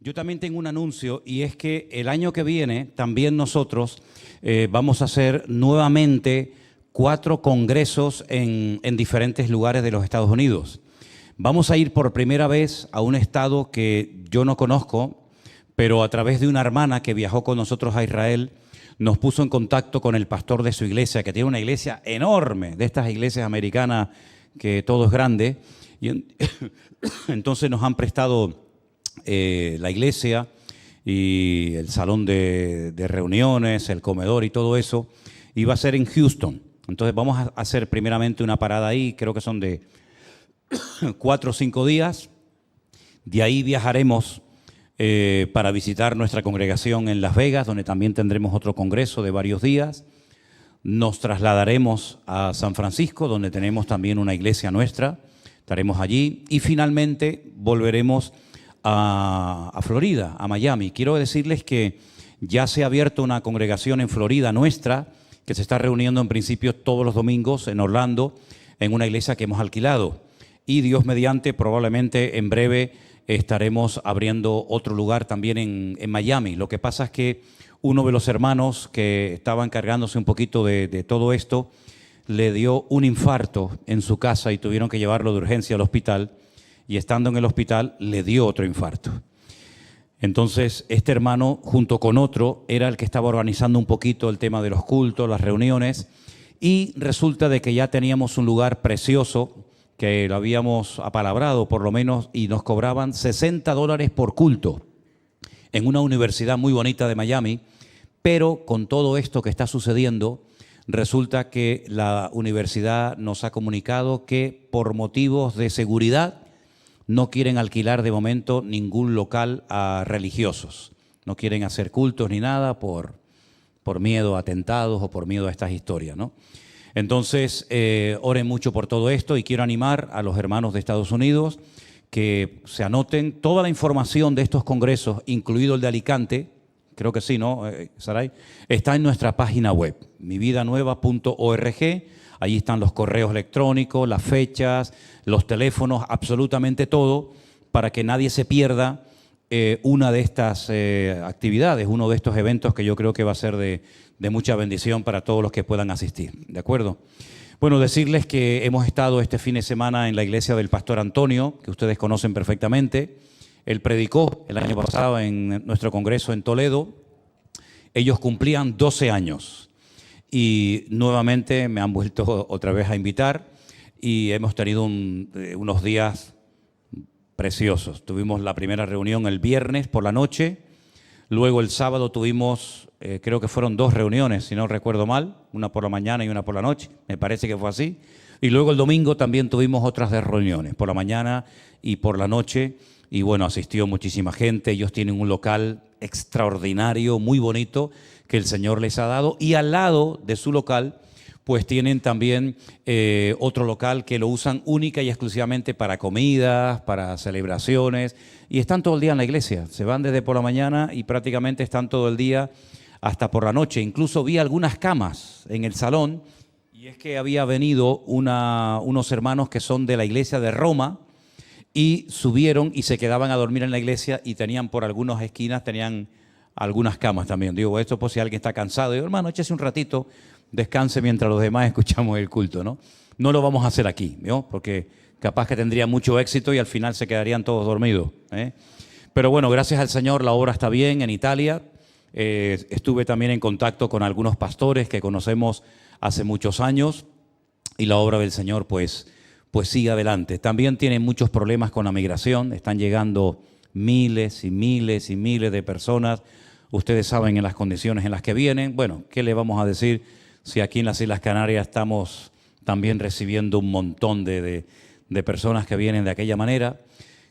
Yo también tengo un anuncio y es que el año que viene también nosotros vamos a hacer nuevamente 4 congresos en diferentes lugares de los Estados Unidos. Vamos a ir por primera vez a un estado que yo no conozco, pero a través de una hermana que viajó con nosotros a Israel, nos puso en contacto con el pastor de su iglesia, que tiene una iglesia enorme, de estas iglesias americanas que todo es grande. Y entonces nos han prestado la iglesia y el salón de reuniones, el comedor y todo eso. Y va a ser en Houston. Entonces vamos a hacer primeramente una parada ahí, creo que son de 4 o 5 días. De ahí viajaremos para visitar nuestra congregación en Las Vegas, donde también tendremos otro congreso de varios días. Nos trasladaremos a San Francisco, donde tenemos también una iglesia nuestra. Estaremos allí. Y finalmente volveremos a Florida, a Miami. Quiero decirles que ya se ha abierto una congregación en Florida nuestra, que se está reuniendo en principio todos los domingos en Orlando, en una iglesia que hemos alquilado. Y Dios mediante, probablemente en breve estaremos abriendo otro lugar también en Miami. Lo que pasa es que uno de los hermanos que estaba encargándose un poquito de todo esto le dio un infarto en su casa y tuvieron que llevarlo de urgencia al hospital. Y estando en el hospital le dio otro infarto. Entonces este hermano junto con otro era el que estaba organizando un poquito el tema de los cultos, las reuniones, y resulta de que ya teníamos un lugar precioso que lo habíamos apalabrado por lo menos y nos cobraban $60 por culto en una universidad muy bonita de Miami, pero con todo esto que está sucediendo resulta que la universidad nos ha comunicado que por motivos de seguridad no quieren alquilar de momento ningún local a religiosos. No quieren hacer cultos ni nada por miedo a atentados o por miedo a estas historias, ¿no? Entonces, oren mucho por todo esto y quiero animar a los hermanos de Estados Unidos que se anoten toda la información de estos congresos, incluido el de Alicante, creo que sí, ¿no, Saray? Está en nuestra página web, mividanueva.org. Allí están los correos electrónicos, las fechas, los teléfonos, absolutamente todo, para que nadie se pierda una de estas actividades, uno de estos eventos que yo creo que va a ser de mucha bendición para todos los que puedan asistir. ¿De acuerdo? Bueno, decirles que hemos estado este fin de semana en la iglesia del pastor Antonio, que ustedes conocen perfectamente. Él predicó el año pasado en nuestro congreso en Toledo. Ellos cumplían 12 años. Y nuevamente me han vuelto otra vez a invitar y hemos tenido unos días preciosos. Tuvimos la primera reunión el viernes por la noche, luego el sábado tuvimos, creo que fueron 2 reuniones, si no recuerdo mal, una por la mañana y una por la noche, me parece que fue así. Y luego el domingo también tuvimos otras 2 reuniones, por la mañana y por la noche. Y bueno, asistió muchísima gente, ellos tienen un local extraordinario, muy bonito, que el Señor les ha dado, y al lado de su local pues tienen también otro local que lo usan única y exclusivamente para comidas, para celebraciones, y están todo el día en la iglesia, se van desde por la mañana y prácticamente están todo el día hasta por la noche. Incluso vi algunas camas en el salón, y es que había venido unos hermanos que son de la iglesia de Roma, y subieron y se quedaban a dormir en la iglesia y tenían por algunas esquinas, tenían algunas camas también. Digo, esto por si alguien está cansado. Digo, hermano, échese un ratito, descanse mientras los demás escuchamos el culto, ¿no? No lo vamos a hacer aquí, ¿no? Porque capaz que tendría mucho éxito y al final se quedarían todos dormidos, ¿eh? Pero bueno, gracias al Señor la obra está bien en Italia. Estuve también en contacto con algunos pastores que conocemos hace muchos años y la obra del Señor pues sigue adelante. También tienen muchos problemas con la migración, están llegando miles y miles y miles de personas. Ustedes saben en las condiciones en las que vienen. Bueno, ¿qué le vamos a decir si aquí en las Islas Canarias estamos también recibiendo un montón de personas que vienen de aquella manera?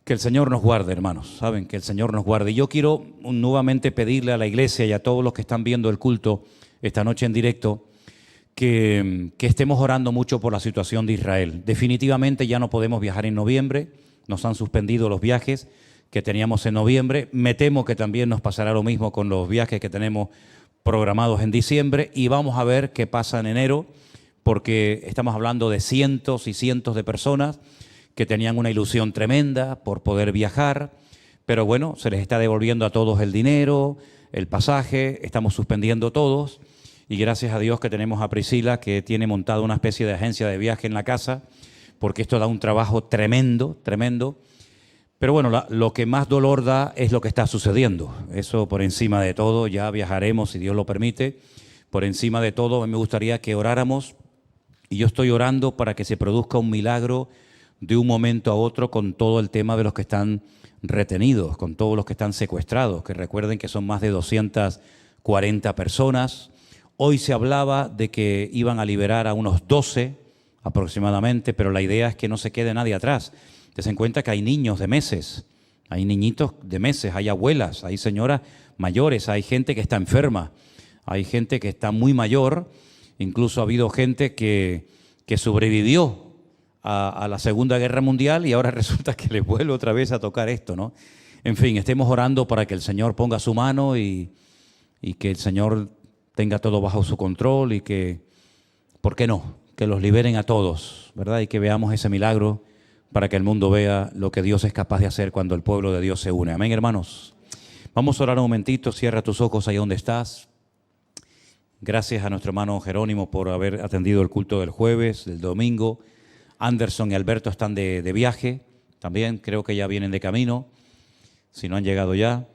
Que el Señor nos guarde, hermanos, ¿saben? Que el Señor nos guarde. Y yo quiero nuevamente pedirle a la iglesia y a todos los que están viendo el culto esta noche en directo que estemos orando mucho por la situación de Israel. Definitivamente ya no podemos viajar en noviembre, nos han suspendido los viajes que teníamos en noviembre. Me temo que también nos pasará lo mismo con los viajes que tenemos programados en diciembre, y vamos a ver qué pasa en enero, porque estamos hablando de cientos y cientos de personas que tenían una ilusión tremenda por poder viajar, pero bueno, se les está devolviendo a todos el dinero, el pasaje, estamos suspendiendo todos. Y gracias a Dios que tenemos a Priscila, que tiene montada una especie de agencia de viaje en la casa, porque esto da un trabajo tremendo, tremendo. Pero bueno, lo que más dolor da es lo que está sucediendo. Eso por encima de todo, ya viajaremos, si Dios lo permite. Por encima de todo, me gustaría que oráramos, y yo estoy orando para que se produzca un milagro de un momento a otro con todo el tema de los que están retenidos, con todos los que están secuestrados, que recuerden que son más de 240 personas. Hoy se hablaba de que iban a liberar a unos 12 aproximadamente, pero la idea es que no se quede nadie atrás. Ten en cuenta que hay niños de meses, hay niñitos de meses, hay abuelas, hay señoras mayores, hay gente que está enferma, hay gente que está muy mayor, incluso ha habido gente que sobrevivió a la Segunda Guerra Mundial y ahora resulta que le vuelve otra vez a tocar esto, ¿no? En fin, estemos orando para que el Señor ponga su mano y que el Señor tenga todo bajo su control y que, ¿por qué no?, que los liberen a todos, ¿verdad? Y que veamos ese milagro para que el mundo vea lo que Dios es capaz de hacer cuando el pueblo de Dios se une. Amén, hermanos. Vamos a orar un momentito, cierra tus ojos ahí donde estás. Gracias a nuestro hermano Jerónimo por haber atendido el culto del jueves, del domingo. Anderson y Alberto están de viaje también, creo que ya vienen de camino. Si no han llegado ya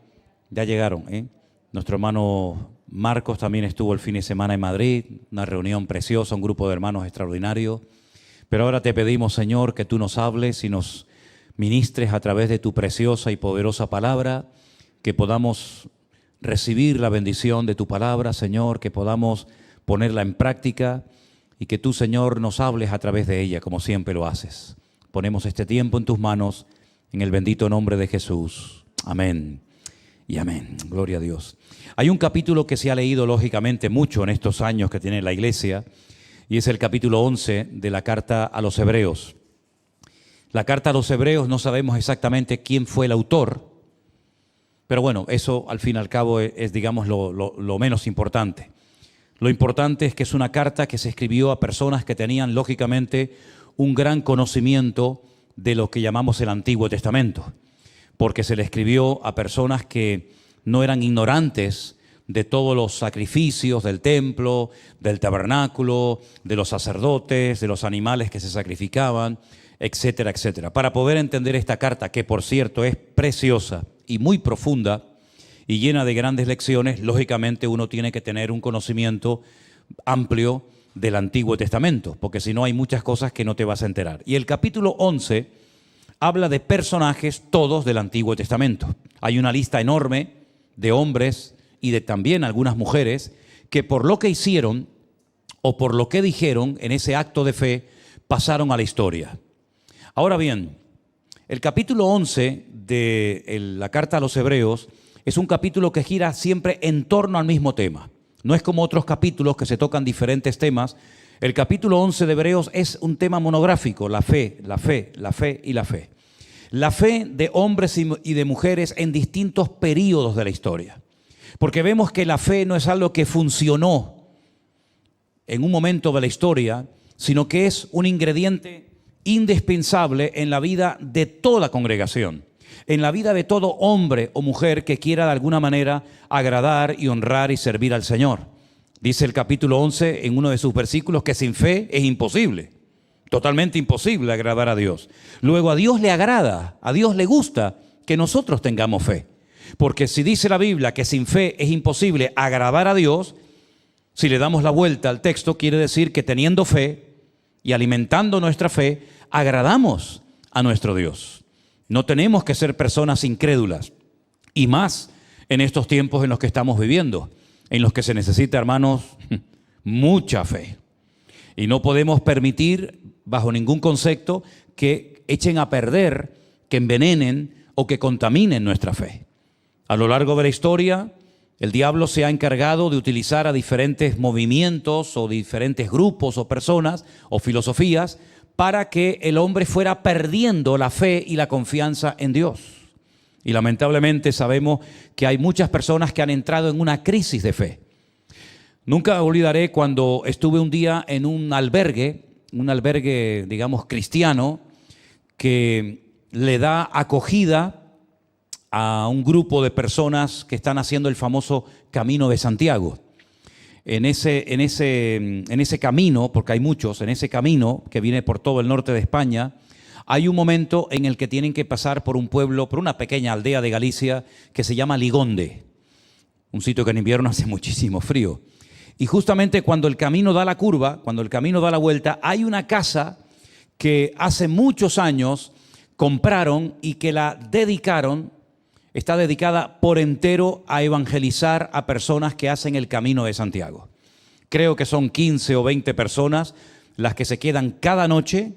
llegaron, ¿eh? Nuestro hermano Marcos también estuvo el fin de semana en Madrid, una reunión preciosa, un grupo de hermanos extraordinario. Pero ahora te pedimos, Señor, que tú nos hables y nos ministres a través de tu preciosa y poderosa palabra, que podamos recibir la bendición de tu palabra, Señor, que podamos ponerla en práctica y que tú, Señor, nos hables a través de ella, como siempre lo haces. Ponemos este tiempo en tus manos, en el bendito nombre de Jesús. Amén y amén. Gloria a Dios. Hay un capítulo que se ha leído lógicamente mucho en estos años que tiene la iglesia y es el capítulo 11 de la carta a los Hebreos. La carta a los Hebreos no sabemos exactamente quién fue el autor, pero bueno, eso al fin y al cabo es digamos, lo menos importante. Lo importante es que es una carta que se escribió a personas que tenían lógicamente un gran conocimiento de lo que llamamos el Antiguo Testamento, porque se le escribió a personas que no eran ignorantes de todos los sacrificios del templo, del tabernáculo, de los sacerdotes, de los animales que se sacrificaban, etcétera, etcétera. Para poder entender esta carta, que por cierto es preciosa y muy profunda y llena de grandes lecciones, lógicamente uno tiene que tener un conocimiento amplio del Antiguo Testamento, porque si no hay muchas cosas que no te vas a enterar. Y el capítulo 11 habla de personajes todos del Antiguo Testamento. Hay una lista enorme de hombres y de también algunas mujeres que por lo que hicieron o por lo que dijeron en ese acto de fe pasaron a la historia. Ahora bien, el capítulo 11 de la carta a los Hebreos es un capítulo que gira siempre en torno al mismo tema. No es como otros capítulos que se tocan diferentes temas. El capítulo 11 de Hebreos es un tema monográfico, la fe, la fe, la fe y la fe. La fe de hombres y de mujeres en distintos períodos de la historia. Porque vemos que la fe no es algo que funcionó en un momento de la historia, sino que es un ingrediente indispensable en la vida de toda congregación, en la vida de todo hombre o mujer que quiera de alguna manera agradar y honrar y servir al Señor. Dice el capítulo 11 en uno de sus versículos que sin fe es imposible, totalmente imposible agradar a Dios. Luego a Dios le agrada, a Dios le gusta que nosotros tengamos fe. Porque si dice la Biblia que sin fe es imposible agradar a Dios, si le damos la vuelta al texto, quiere decir que teniendo fe y alimentando nuestra fe, agradamos a nuestro Dios. No tenemos que ser personas incrédulas, y más en estos tiempos en los que estamos viviendo, en los que se necesita, hermanos, mucha fe. Y no podemos permitir, bajo ningún concepto, que echen a perder, que envenenen o que contaminen nuestra fe. A lo largo de la historia, el diablo se ha encargado de utilizar a diferentes movimientos o diferentes grupos o personas o filosofías para que el hombre fuera perdiendo la fe y la confianza en Dios. Y lamentablemente sabemos que hay muchas personas que han entrado en una crisis de fe. Nunca olvidaré cuando estuve un día en un albergue, digamos cristiano, que le da acogida a un grupo de personas que están haciendo el famoso Camino de Santiago. En ese camino, porque hay muchos, en ese camino que viene por todo el norte de España, hay un momento en el que tienen que pasar por un pueblo, por una pequeña aldea de Galicia que se llama Ligonde, un sitio que en invierno hace muchísimo frío. Y justamente cuando el camino da la curva, cuando el camino da la vuelta, hay una casa que hace muchos años compraron y que la dedicaron. Está dedicada por entero a evangelizar a personas que hacen el Camino de Santiago. Creo que son 15 o 20 personas las que se quedan cada noche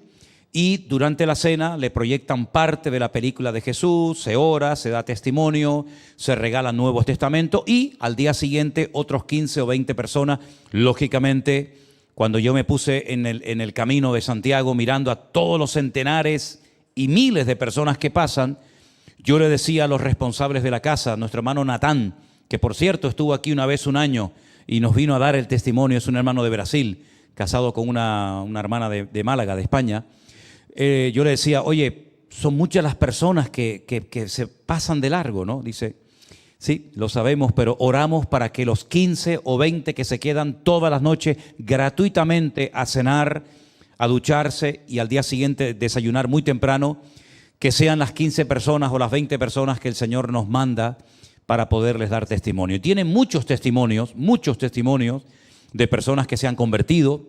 y durante la cena le proyectan parte de la película de Jesús, se ora, se da testimonio, se regalan Nuevos Testamentos y al día siguiente otros 15 o 20 personas. Lógicamente, cuando yo me puse en el Camino de Santiago mirando a todos los centenares y miles de personas que pasan, yo le decía a los responsables de la casa, nuestro hermano Natán, que por cierto estuvo aquí una vez un año y nos vino a dar el testimonio, es un hermano de Brasil, casado con una hermana de Málaga, de España. Yo le decía, oye, son muchas las personas que se pasan de largo, ¿no? Dice, sí, lo sabemos, pero oramos para que los 15 o 20 que se quedan todas las noches gratuitamente a cenar, a ducharse y al día siguiente desayunar muy temprano, que sean las 15 personas o las 20 personas que el Señor nos manda para poderles dar testimonio. Y tienen muchos testimonios de personas que se han convertido,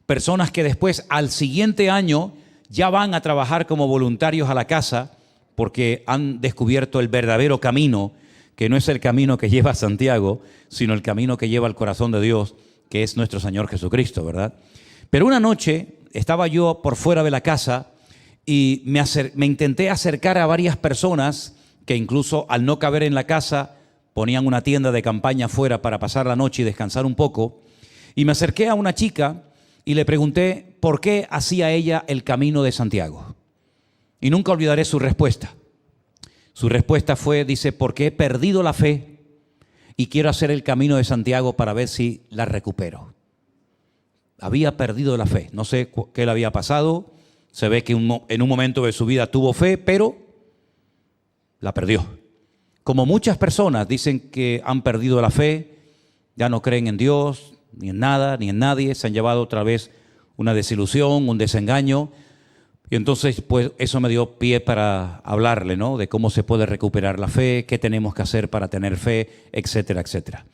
personas que después al siguiente año ya van a trabajar como voluntarios a la casa porque han descubierto el verdadero camino, que no es el camino que lleva a Santiago, sino el camino que lleva al corazón de Dios, que es nuestro Señor Jesucristo, ¿verdad? Pero una noche estaba yo por fuera de la casa y me intenté acercar a varias personas que incluso al no caber en la casa ponían una tienda de campaña afuera para pasar la noche y descansar un poco. Y me acerqué a una chica y le pregunté por qué hacía ella el Camino de Santiago. Y nunca olvidaré su respuesta. Su respuesta fue, dice, porque he perdido la fe y quiero hacer el Camino de Santiago para ver si la recupero. Había perdido la fe, no sé qué le había pasado. Se ve que en un momento de su vida tuvo fe, pero la perdió. Como muchas personas dicen que han perdido la fe, ya no creen en Dios, ni en nada, ni en nadie, se han llevado otra vez una desilusión, un desengaño. Y entonces, pues, eso me dio pie para hablarle, ¿no? De cómo se puede recuperar la fe, qué tenemos que hacer para tener fe, etcétera, etcétera.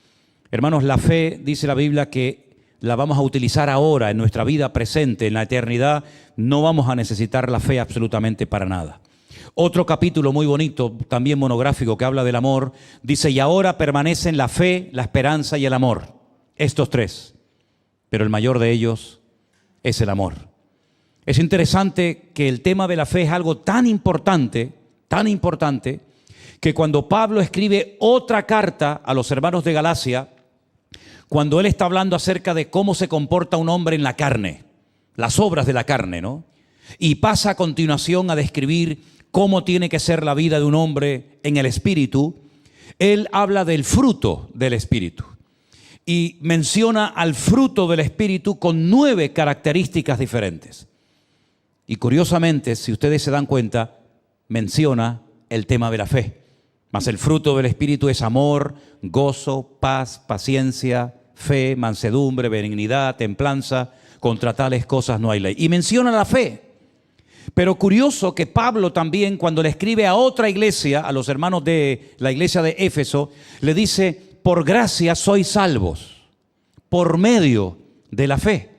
Hermanos, la fe, dice la Biblia, que la vamos a utilizar ahora en nuestra vida presente, en la eternidad, no vamos a necesitar la fe absolutamente para nada. Otro capítulo muy bonito, también monográfico, que habla del amor, dice, y ahora permanecen la fe, la esperanza y el amor, estos tres, pero el mayor de ellos es el amor. Es interesante que el tema de la fe es algo tan importante, que cuando Pablo escribe otra carta a los hermanos de Galacia, cuando él está hablando acerca de cómo se comporta un hombre en la carne, las obras de la carne, ¿no? Y pasa a continuación a describir cómo tiene que ser la vida de un hombre en el espíritu, él habla del fruto del espíritu y menciona al fruto del espíritu con 9 características diferentes. Y curiosamente, si ustedes se dan cuenta, menciona el tema de la fe. Mas el fruto del espíritu es amor, gozo, paz, paciencia, fe, mansedumbre, benignidad, templanza. Contra tales cosas no hay ley. Y menciona la fe. Pero curioso que Pablo también, cuando le escribe a otra iglesia, a los hermanos de la iglesia de Éfeso, le dice, por gracia sois salvos, por medio de la fe.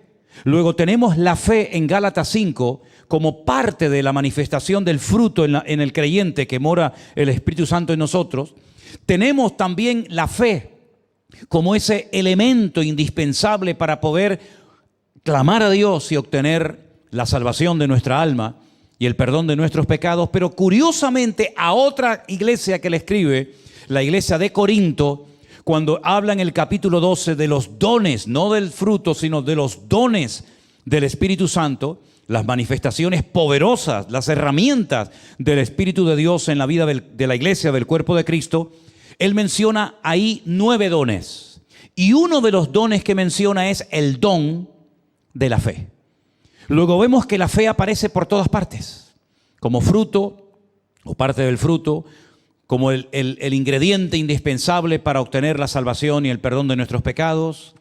Luego tenemos la fe en Gálatas 5 como parte de la manifestación del fruto en el creyente que mora el Espíritu Santo en nosotros. Tenemos también la fe como ese elemento indispensable para poder clamar a Dios y obtener la salvación de nuestra alma y el perdón de nuestros pecados. Pero curiosamente a otra iglesia que le escribe, la iglesia de Corinto, cuando habla en el capítulo 12 de los dones, no del fruto, sino de los dones del Espíritu Santo, las manifestaciones poderosas, las herramientas del Espíritu de Dios en la vida de la iglesia, del cuerpo de Cristo, él menciona ahí 9 dones. Y uno de los dones que menciona es el don de la fe. Luego vemos que la fe aparece por todas partes, como fruto o parte del fruto, como el ingrediente indispensable para obtener la salvación y el perdón de nuestros pecados,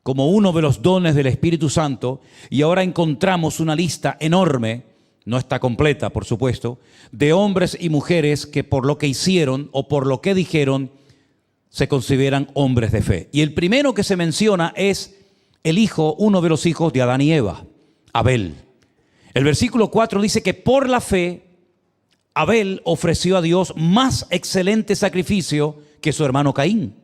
como uno de los dones del Espíritu Santo, y ahora encontramos una lista enorme, no está completa por supuesto, de hombres y mujeres que por lo que hicieron o por lo que dijeron se consideran hombres de fe. Y el primero que se menciona es el hijo, uno de los hijos de Adán y Eva, Abel. El versículo 4 dice que por la fe Abel ofreció a Dios más excelente sacrificio que su hermano Caín,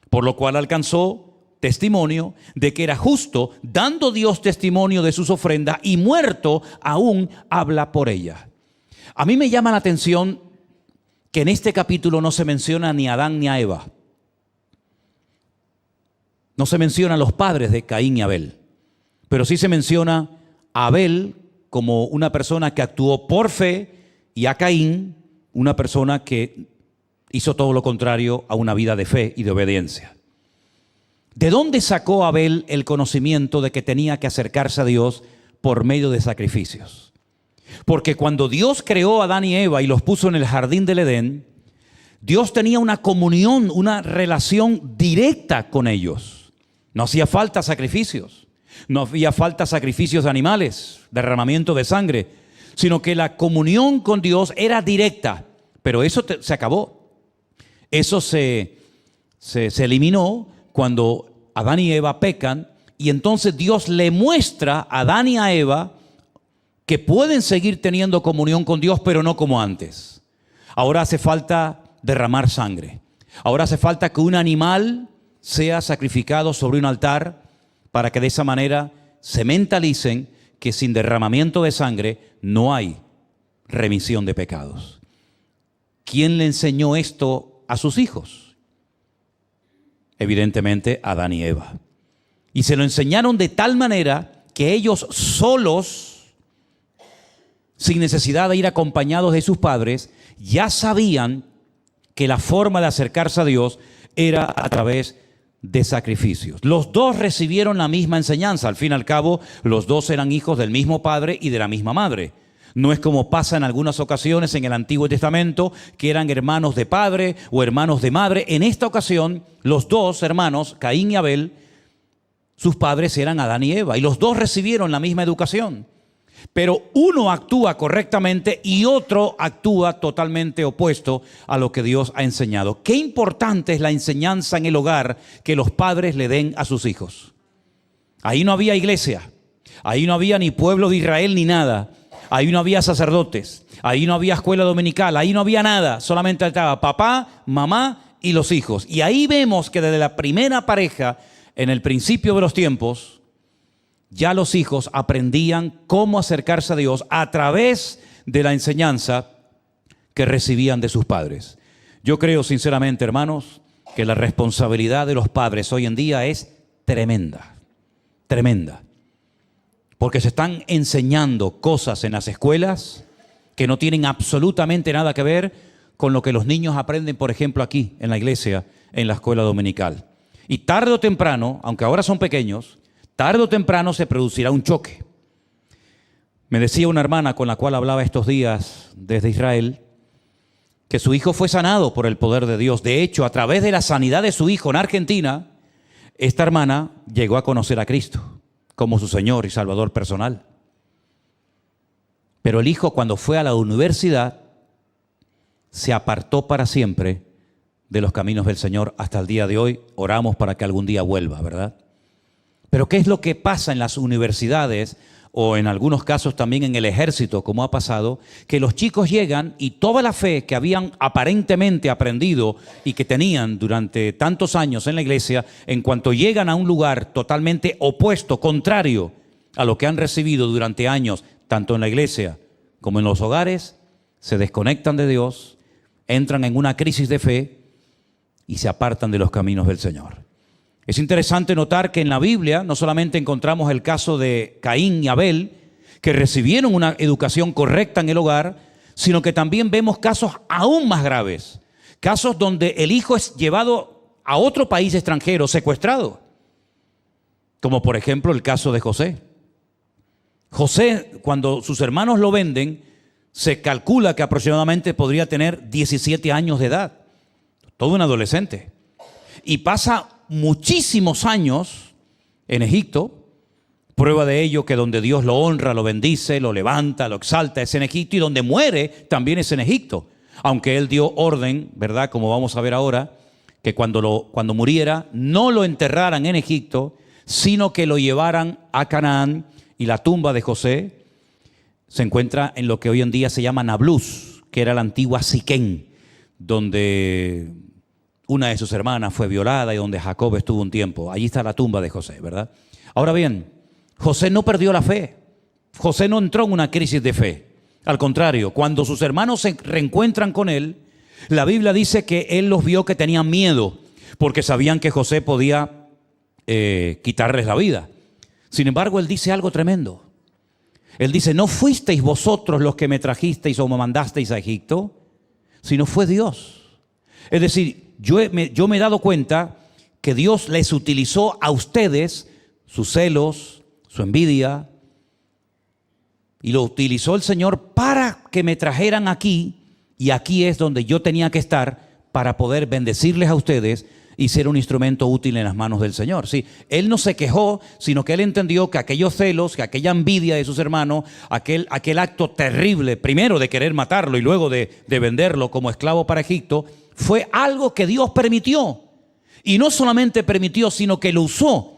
por lo cual alcanzó testimonio de que era justo, dando Dios testimonio de sus ofrendas, y muerto aún habla por ella. A mí me llama la atención que en este capítulo no se menciona ni a Adán ni a Eva. No se menciona a los padres de Caín y Abel, pero sí se menciona a Abel como una persona que actuó por fe y a Caín, una persona que hizo todo lo contrario a una vida de fe y de obediencia. ¿De dónde sacó Abel el conocimiento de que tenía que acercarse a Dios por medio de sacrificios? Porque cuando Dios creó a Adán y Eva y los puso en el jardín del Edén, Dios tenía una comunión, una relación directa con ellos. No hacía falta sacrificios, no hacía falta sacrificios de animales, derramamiento de sangre, sino que la comunión con Dios era directa. Pero eso se acabó. Eso se eliminó cuando Adán y Eva pecan, y entonces Dios le muestra a Adán y a Eva que pueden seguir teniendo comunión con Dios, pero no como antes. Ahora hace falta derramar sangre. Ahora hace falta que un animal sea sacrificado sobre un altar para que de esa manera se mentalicen que sin derramamiento de sangre no hay remisión de pecados. ¿Quién le enseñó esto a sus hijos? Evidentemente Adán y Eva. Y se lo enseñaron de tal manera que ellos solos, sin necesidad de ir acompañados de sus padres, ya sabían que la forma de acercarse a Dios era a través de sacrificios. Los dos recibieron la misma enseñanza. Al fin y al cabo, los dos eran hijos del mismo padre y de la misma madre. No es como pasa en algunas ocasiones en el Antiguo Testamento, que eran hermanos de padre o hermanos de madre. En esta ocasión, los dos hermanos, Caín y Abel, sus padres eran Adán y Eva, y los dos recibieron la misma educación. Pero uno actúa correctamente y otro actúa totalmente opuesto a lo que Dios ha enseñado. Qué importante es la enseñanza en el hogar que los padres le den a sus hijos. Ahí no había iglesia, ahí no había ni pueblo de Israel ni nada. Ahí no había sacerdotes, ahí no había escuela dominical, ahí no había nada. Solamente estaba papá, mamá y los hijos. Y ahí vemos que desde la primera pareja, en el principio de los tiempos, ya los hijos aprendían cómo acercarse a Dios a través de la enseñanza que recibían de sus padres. Yo creo sinceramente, hermanos, que la responsabilidad de los padres hoy en día es tremenda, tremenda. Porque se están enseñando cosas en las escuelas que no tienen absolutamente nada que ver con lo que los niños aprenden, por ejemplo, aquí en la iglesia, en la escuela dominical. Y tarde o temprano, aunque ahora son pequeños, tarde o temprano se producirá un choque. Me decía una hermana con la cual hablaba estos días desde Israel, que su hijo fue sanado por el poder de Dios. De hecho, a través de la sanidad de su hijo en Argentina, esta hermana llegó a conocer a Cristo como su Señor y Salvador personal. Pero el hijo, cuando fue a la universidad, se apartó para siempre de los caminos del Señor. Hasta el día de hoy oramos para que algún día vuelva, ¿verdad? Pero ¿qué es lo que pasa en las universidades o en algunos casos también en el ejército, como ha pasado? Que los chicos llegan y toda la fe que habían aparentemente aprendido y que tenían durante tantos años en la iglesia, en cuanto llegan a un lugar totalmente opuesto, contrario a lo que han recibido durante años, tanto en la iglesia como en los hogares, se desconectan de Dios, entran en una crisis de fe y se apartan de los caminos del Señor. Es interesante notar que en la Biblia no solamente encontramos el caso de Caín y Abel, que recibieron una educación correcta en el hogar, sino que también vemos casos aún más graves, casos donde el hijo es llevado a otro país extranjero, secuestrado, como por ejemplo el caso de José. José, cuando sus hermanos lo venden, Se calcula que aproximadamente podría tener 17 años de edad, todo un adolescente. Y pasa muchísimos años en Egipto. Prueba de ello que donde Dios lo honra, lo bendice, lo levanta, lo exalta, es en Egipto, y donde muere también es en Egipto. Aunque él dio orden, ¿verdad? Como vamos a ver ahora, que cuando muriera no lo enterraran en Egipto, sino que lo llevaran a Canaán, y la tumba de José se encuentra en lo que hoy en día se llama Nablus, que era la antigua Siquén, donde una de sus hermanas fue violada y donde Jacob estuvo un tiempo. Allí está la tumba de José, ¿verdad? Ahora bien, José no perdió la fe. José no entró en una crisis de fe. Al contrario, cuando sus hermanos se reencuentran con él, la Biblia dice que él los vio que tenían miedo, porque sabían que José podía quitarles la vida. Sin embargo, él dice algo tremendo. Él dice: no fuisteis vosotros los que me trajisteis o me mandasteis a Egipto, sino fue Dios. Es decir, yo me he dado cuenta que Dios les utilizó a ustedes sus celos, su envidia, y lo utilizó el Señor para que me trajeran aquí, y aquí es donde yo tenía que estar para poder bendecirles a ustedes y ser un instrumento útil en las manos del Señor. Sí, él no se quejó, sino que él entendió que aquellos celos, que aquella envidia de sus hermanos, aquel acto terrible, primero de querer matarlo y luego de venderlo como esclavo para Egipto, fue algo que Dios permitió. Y no solamente permitió, sino que lo usó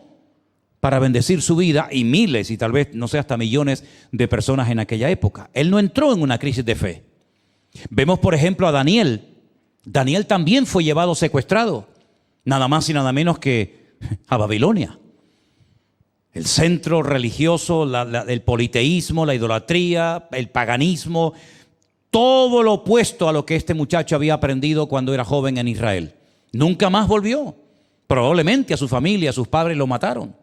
para bendecir su vida y miles y tal vez, no sé, hasta millones de personas en aquella época. Él no entró en una crisis de fe. Vemos, por ejemplo, a Daniel. Daniel también fue llevado secuestrado, nada más y nada menos que a Babilonia. El centro religioso, el politeísmo, la idolatría, el paganismo, todo lo opuesto a lo que este muchacho había aprendido cuando era joven en Israel. Nunca más volvió. Probablemente a su familia, a sus padres lo mataron.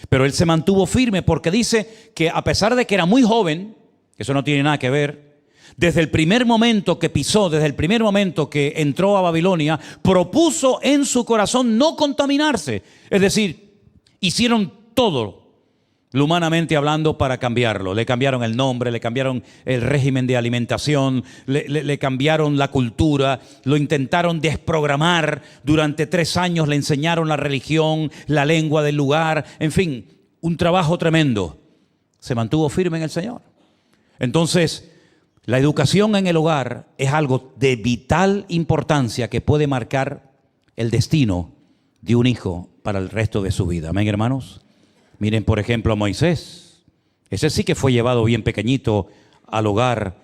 Pero él se mantuvo firme porque dice que a pesar de que era muy joven, eso no tiene nada que ver, desde el primer momento que pisó, desde el primer momento que entró a Babilonia, propuso en su corazón no contaminarse. Es decir, hicieron todo, lo humanamente hablando, para cambiarlo. Le cambiaron el nombre, le cambiaron el régimen de alimentación, le cambiaron la cultura, lo intentaron desprogramar. Durante 3 años le enseñaron la religión, la lengua del lugar, en fin, un trabajo tremendo. Se mantuvo firme en el Señor. Entonces, la educación en el hogar es algo de vital importancia que puede marcar el destino de un hijo para el resto de su vida. Amén, hermanos. Miren, por ejemplo, a Moisés. Ese sí que fue llevado bien pequeñito al hogar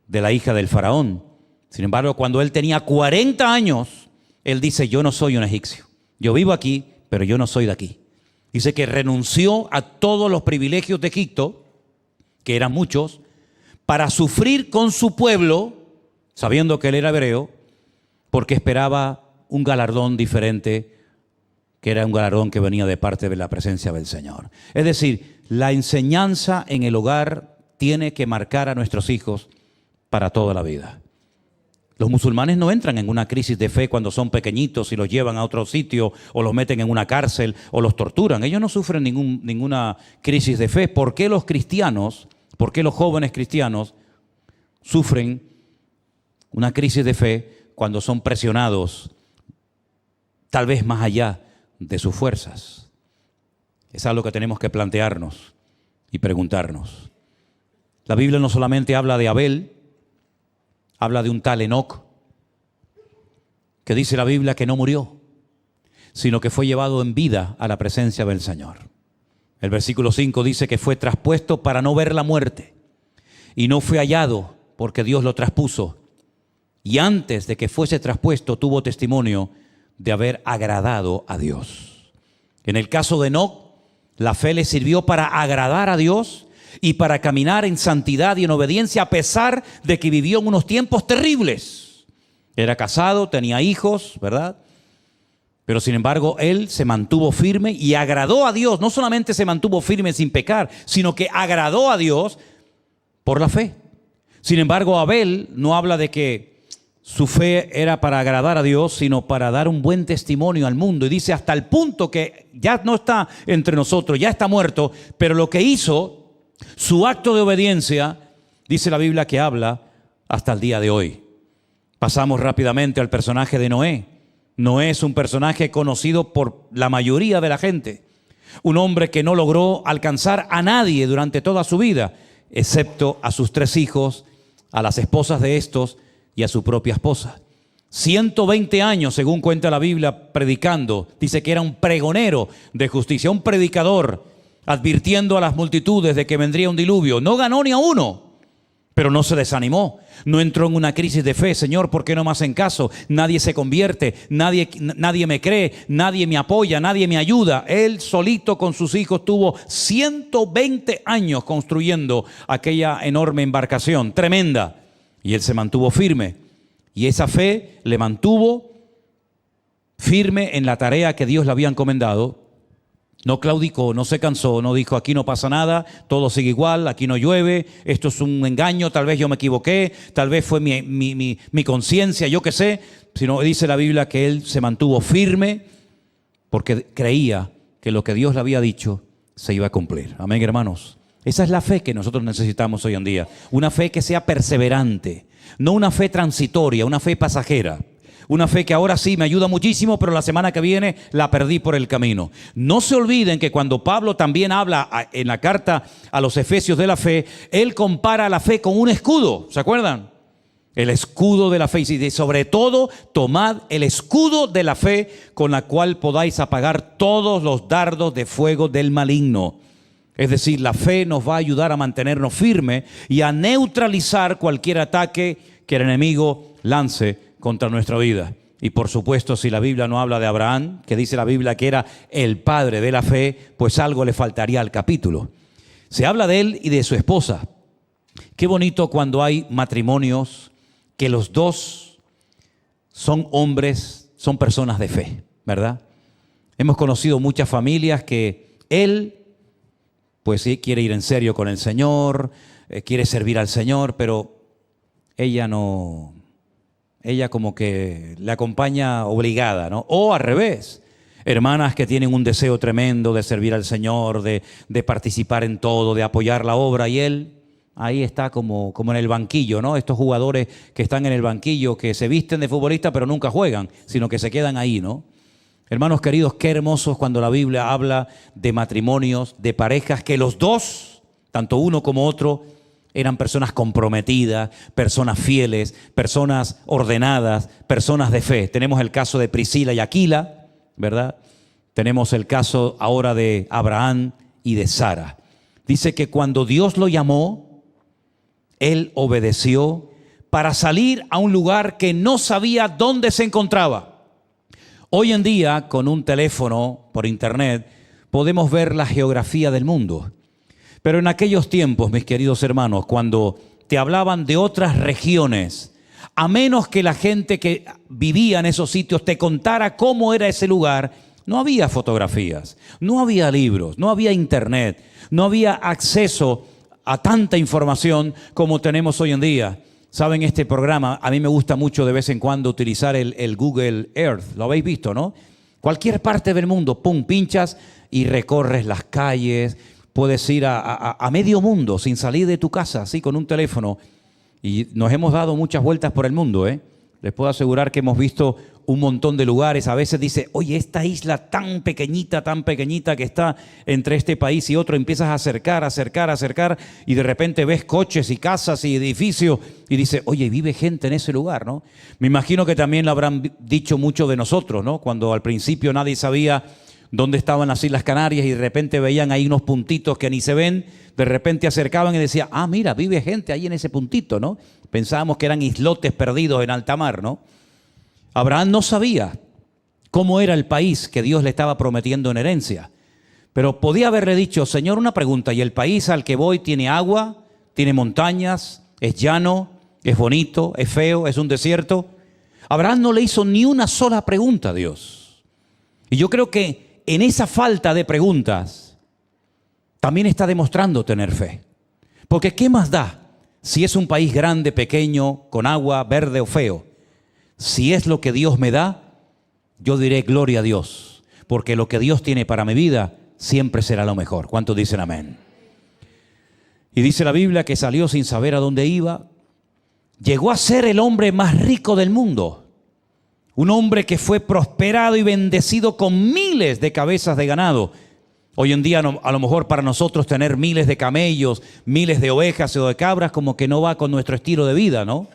de la hija del faraón. Sin embargo, cuando él tenía 40 años, él dice: yo no soy un egipcio. Yo vivo aquí, pero yo no soy de aquí. Dice que renunció a todos los privilegios de Egipto, que eran muchos, para sufrir con su pueblo, sabiendo que él era hebreo, porque esperaba un galardón diferente, que era un galardón que venía de parte de la presencia del Señor. Es decir, la enseñanza en el hogar tiene que marcar a nuestros hijos para toda la vida. Los musulmanes no entran en una crisis de fe cuando son pequeñitos y los llevan a otro sitio o los meten en una cárcel o los torturan. Ellos no sufren ninguna crisis de fe. ¿Por qué los cristianos, por qué los jóvenes cristianos sufren una crisis de fe cuando son presionados tal vez más allá de sus fuerzas? Es algo que tenemos que plantearnos y preguntarnos. La Biblia no solamente habla de Abel, habla de un tal Enoc, que dice la Biblia que no murió, sino que fue llevado en vida a la presencia del Señor. El versículo 5 dice que fue traspuesto para no ver la muerte, y no fue hallado porque Dios lo traspuso. Y antes de que fuese traspuesto tuvo testimonio de haber agradado a Dios. En el caso de Enoc, la fe le sirvió para agradar a Dios y para caminar en santidad y en obediencia, a pesar de que vivió en unos tiempos terribles. Era casado, tenía hijos, ¿verdad? Pero sin embargo, él se mantuvo firme y agradó a Dios. No solamente se mantuvo firme sin pecar, sino que agradó a Dios por la fe. Sin embargo, Abel no habla de que su fe era para agradar a Dios, sino para dar un buen testimonio al mundo. Y dice, hasta el punto que ya no está entre nosotros, ya está muerto, pero lo que hizo, su acto de obediencia, Dice la Biblia que habla hasta el día de hoy. Pasamos rápidamente al personaje de Noé. Noé es un personaje conocido por la mayoría de la gente. Un hombre que no logró alcanzar a nadie durante toda su vida, excepto a sus 3 hijos, a las esposas de estos y a su propia esposa. 120 años, según cuenta la Biblia, predicando. Dice que era un pregonero de justicia, un predicador, advirtiendo a las multitudes de que vendría un diluvio. No ganó ni a uno, pero no se desanimó. No entró en una crisis de fe. Señor, ¿por qué no me hacen caso? Nadie se convierte, nadie me cree, nadie me apoya, nadie me ayuda. Él solito con sus hijos tuvo 120 años construyendo aquella enorme embarcación, tremenda. Y él se mantuvo firme. Y esa fe le mantuvo firme en la tarea que Dios le había encomendado. No claudicó, no se cansó, no dijo aquí no pasa nada, todo sigue igual, aquí no llueve, esto es un engaño, tal vez yo me equivoqué, tal vez fue mi conciencia, yo qué sé. Sino dice la Biblia que él se mantuvo firme porque creía que lo que Dios le había dicho se iba a cumplir. Amén, hermanos. Esa es la fe que nosotros necesitamos hoy en día. Una fe que sea perseverante, no una fe transitoria, una fe pasajera. Una fe que ahora sí me ayuda muchísimo, pero la semana que viene la perdí por el camino. No se olviden que cuando Pablo también habla en la carta a los Efesios de la fe, él compara la fe con un escudo. ¿Se acuerdan? El escudo de la fe. Y sobre todo, tomad el escudo de la fe con la cual podáis apagar todos los dardos de fuego del maligno. Es decir, la fe nos va a ayudar a mantenernos firmes y a neutralizar cualquier ataque que el enemigo lance contra nuestra vida. Y por supuesto, si la Biblia no habla de Abraham, que dice la Biblia que era el padre de la fe, pues algo le faltaría al capítulo. Se habla de él y de su esposa. Qué bonito cuando hay matrimonios que los dos son hombres, son personas de fe, ¿verdad? Hemos conocido muchas familias que él, pues sí, quiere ir en serio con el Señor, quiere servir al Señor, pero ella no. Ella como que le acompaña obligada, ¿no? O al revés, hermanas que tienen un deseo tremendo de servir al Señor, de participar en todo, de apoyar la obra, y él ahí está como en el banquillo, ¿no? Estos jugadores que están en el banquillo, que se visten de futbolista pero nunca juegan, sino que se quedan ahí, ¿no? Hermanos queridos, qué hermosos cuando la Biblia habla de matrimonios, de parejas que los dos, tanto uno como otro, eran personas comprometidas, personas fieles, personas ordenadas, personas de fe. Tenemos el caso de Priscila y Aquila, ¿verdad? Tenemos el caso ahora de Abraham y de Sara. Dice que cuando Dios lo llamó, él obedeció para salir a un lugar que no sabía dónde se encontraba. Hoy en día, con un teléfono por internet, podemos ver la geografía del mundo. Pero en aquellos tiempos, mis queridos hermanos, cuando te hablaban de otras regiones, a menos que la gente que vivía en esos sitios te contara cómo era ese lugar, no había fotografías, no había libros, no había internet, no había acceso a tanta información como tenemos hoy en día. Saben, este programa, a mí me gusta mucho de vez en cuando utilizar el Google Earth, lo habéis visto, ¿no? Cualquier parte del mundo, pum, pinchas y recorres las calles. Puedes ir a medio mundo sin salir de tu casa, así con un teléfono. Y nos hemos dado muchas vueltas por el mundo, ¿eh? Les puedo asegurar que hemos visto un montón de lugares. A veces dice, oye, esta isla tan pequeñita que está entre este país y otro, empiezas a acercar, y de repente ves coches y casas y edificios, y dice, oye, vive gente en ese lugar, ¿no? Me imagino que también lo habrán dicho mucho de nosotros, ¿no? Cuando al principio nadie sabía dónde estaban las Islas Canarias y de repente veían ahí unos puntitos que ni se ven, de repente acercaban y decían, ah, mira, vive gente ahí en ese puntito, ¿no? Pensábamos que eran islotes perdidos en alta mar, ¿no? Abraham no sabía cómo era el país que Dios le estaba prometiendo en herencia, pero podía haberle dicho, Señor, una pregunta, ¿y el país al que voy tiene agua, tiene montañas, es llano, es bonito, es feo, es un desierto? Abraham no le hizo ni una sola pregunta a Dios. Y yo creo que en esa falta de preguntas también está demostrando tener fe. Porque ¿qué más da si es un país grande, pequeño, con agua, verde o feo? Si es lo que Dios me da, yo diré gloria a Dios. Porque lo que Dios tiene para mi vida siempre será lo mejor. ¿Cuántos dicen amén? Y dice la Biblia que salió sin saber a dónde iba. Llegó a ser el hombre más rico del mundo. Un hombre que fue prosperado y bendecido con miles de cabezas de ganado. Hoy en día a lo mejor para nosotros tener miles de camellos, miles de ovejas o de cabras como que no va con nuestro estilo de vida, ¿no?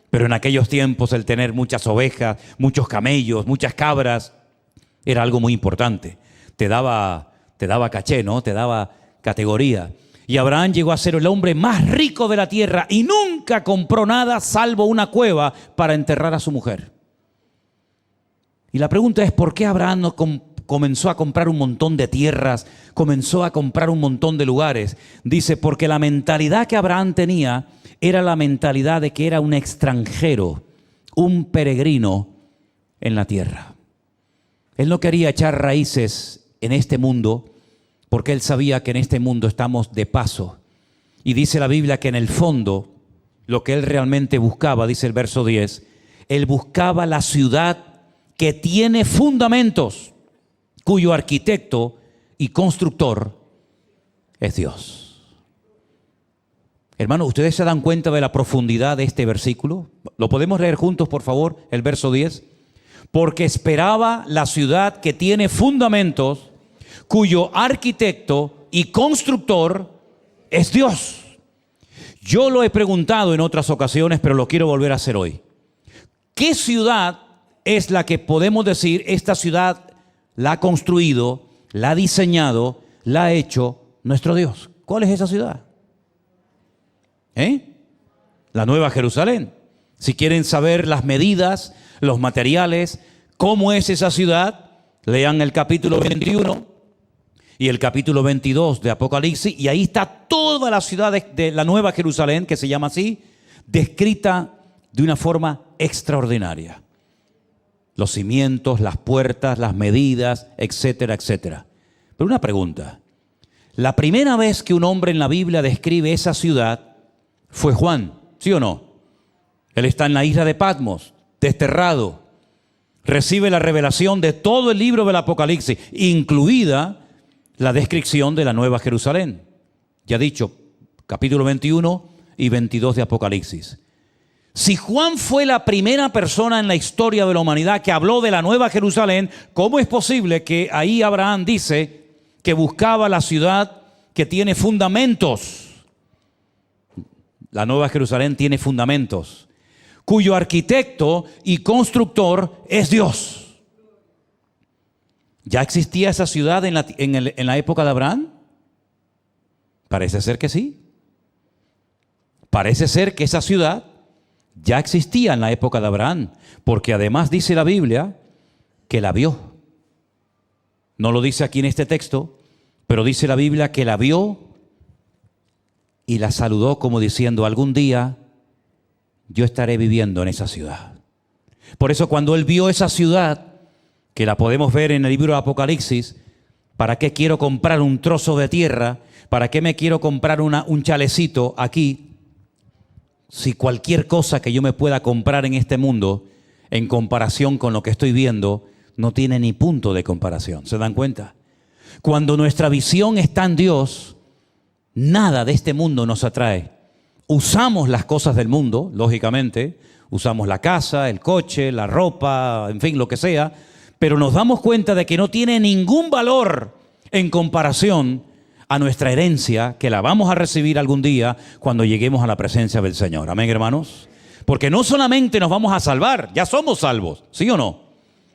Pero en aquellos tiempos el tener muchas ovejas, muchos camellos, muchas cabras era algo muy importante. Te daba caché, ¿no? Te daba categoría. Y Abraham llegó a ser el hombre más rico de la tierra y nunca compró nada salvo una cueva para enterrar a su mujer. Y la pregunta es, ¿por qué Abraham no comenzó a comprar un montón de tierras, comenzó a comprar un montón de lugares? Dice, porque la mentalidad que Abraham tenía era la mentalidad de que era un extranjero, un peregrino en la tierra. Él no quería echar raíces en este mundo, porque él sabía que en este mundo estamos de paso. Y dice la Biblia que en el fondo, lo que él realmente buscaba, dice el verso 10, él buscaba la ciudad que tiene fundamentos, cuyo arquitecto y constructor es Dios. Hermanos, ¿ustedes se dan cuenta de la profundidad de este versículo? ¿Lo podemos leer juntos, por favor, el verso 10? Porque esperaba la ciudad que tiene fundamentos, cuyo arquitecto y constructor es Dios. Yo lo he preguntado en otras ocasiones, pero lo quiero volver a hacer hoy. ¿Qué ciudad es la que podemos decir, esta ciudad la ha construido, la ha diseñado, la ha hecho nuestro Dios? ¿Cuál es esa ciudad? La Nueva Jerusalén. Si quieren saber las medidas, los materiales, cómo es esa ciudad, lean el capítulo 21 y el capítulo 22 de Apocalipsis, y ahí está toda la ciudad de la Nueva Jerusalén, que se llama así, descrita de una forma extraordinaria. Los cimientos, las puertas, las medidas, etcétera, etcétera. Pero una pregunta. La primera vez que un hombre en la Biblia describe esa ciudad fue Juan, ¿sí o no? Él está en la isla de Patmos, desterrado. Recibe la revelación de todo el libro del Apocalipsis, incluida la descripción de la Nueva Jerusalén. Ya dicho, capítulo 21 y 22 de Apocalipsis. Si Juan fue la primera persona en la historia de la humanidad que habló de la Nueva Jerusalén, ¿cómo es posible que ahí Abraham dice que buscaba la ciudad que tiene fundamentos? La Nueva Jerusalén tiene fundamentos, cuyo arquitecto y constructor es Dios. ¿Ya existía esa ciudad en la época de Abraham? Parece ser que sí. Parece ser que esa ciudad ya existía en la época de Abraham, porque además dice la Biblia que la vio. No lo dice aquí en este texto, pero dice la Biblia que la vio y la saludó como diciendo, algún día yo estaré viviendo en esa ciudad. Por eso cuando él vio esa ciudad, que la podemos ver en el libro de Apocalipsis, ¿para qué quiero comprar un trozo de tierra? ¿Para qué me quiero comprar un chalecito aquí? Si cualquier cosa que yo me pueda comprar en este mundo, en comparación con lo que estoy viendo, no tiene ni punto de comparación. ¿Se dan cuenta? Cuando nuestra visión está en Dios, nada de este mundo nos atrae. Usamos las cosas del mundo, lógicamente, usamos la casa, el coche, la ropa, en fin, lo que sea, pero nos damos cuenta de que no tiene ningún valor en comparación a nuestra herencia, que la vamos a recibir algún día cuando lleguemos a la presencia del Señor. Amén, hermanos. Porque no solamente nos vamos a salvar, ya somos salvos, ¿sí o no?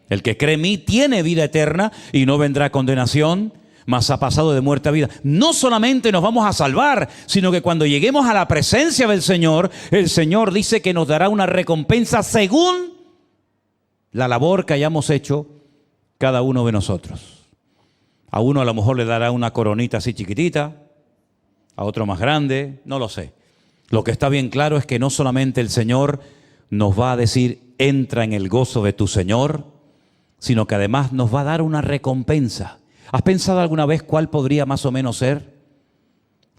El que cree en mí tiene vida eterna y no vendrá a condenación, mas ha pasado de muerte a vida. No solamente nos vamos a salvar, sino que cuando lleguemos a la presencia del Señor, el Señor dice que nos dará una recompensa según la labor que hayamos hecho cada uno de nosotros. A uno a lo mejor le dará una coronita así chiquitita, a otro más grande, no lo sé. Lo que está bien claro es que no solamente el Señor nos va a decir, entra en el gozo de tu Señor, sino que además nos va a dar una recompensa. ¿Has pensado alguna vez cuál podría más o menos ser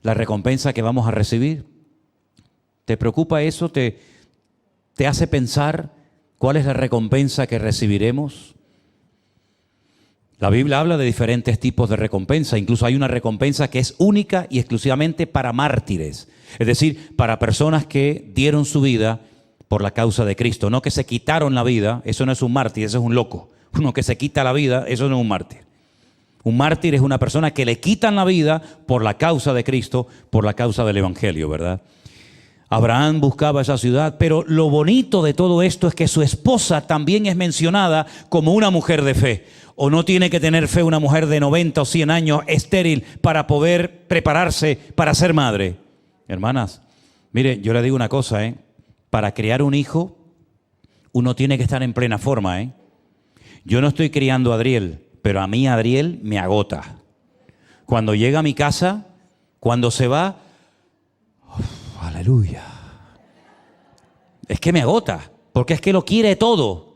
la recompensa que vamos a recibir? ¿Te preocupa eso? ¿Te hace pensar cuál es la recompensa que recibiremos? La Biblia habla de diferentes tipos de recompensa. Incluso hay una recompensa que es única y exclusivamente para mártires. Es decir, para personas que dieron su vida por la causa de Cristo. No que se quitaron la vida, eso no es un mártir, eso es un loco. Uno que se quita la vida, eso no es un mártir. Un mártir es una persona que le quitan la vida por la causa de Cristo, por la causa del Evangelio, ¿verdad? Abraham buscaba esa ciudad, pero lo bonito de todo esto es que su esposa también es mencionada como una mujer de fe. ¿O no tiene que tener fe una mujer de 90 o 100 años estéril para poder prepararse para ser madre? Hermanas, mire, yo le digo una cosa, para criar un hijo, uno tiene que estar en plena forma, Yo no estoy criando a Adriel, pero a mí Adriel me agota. Cuando llega a mi casa, cuando se va, aleluya. Es que me agota, porque es que lo quiere todo.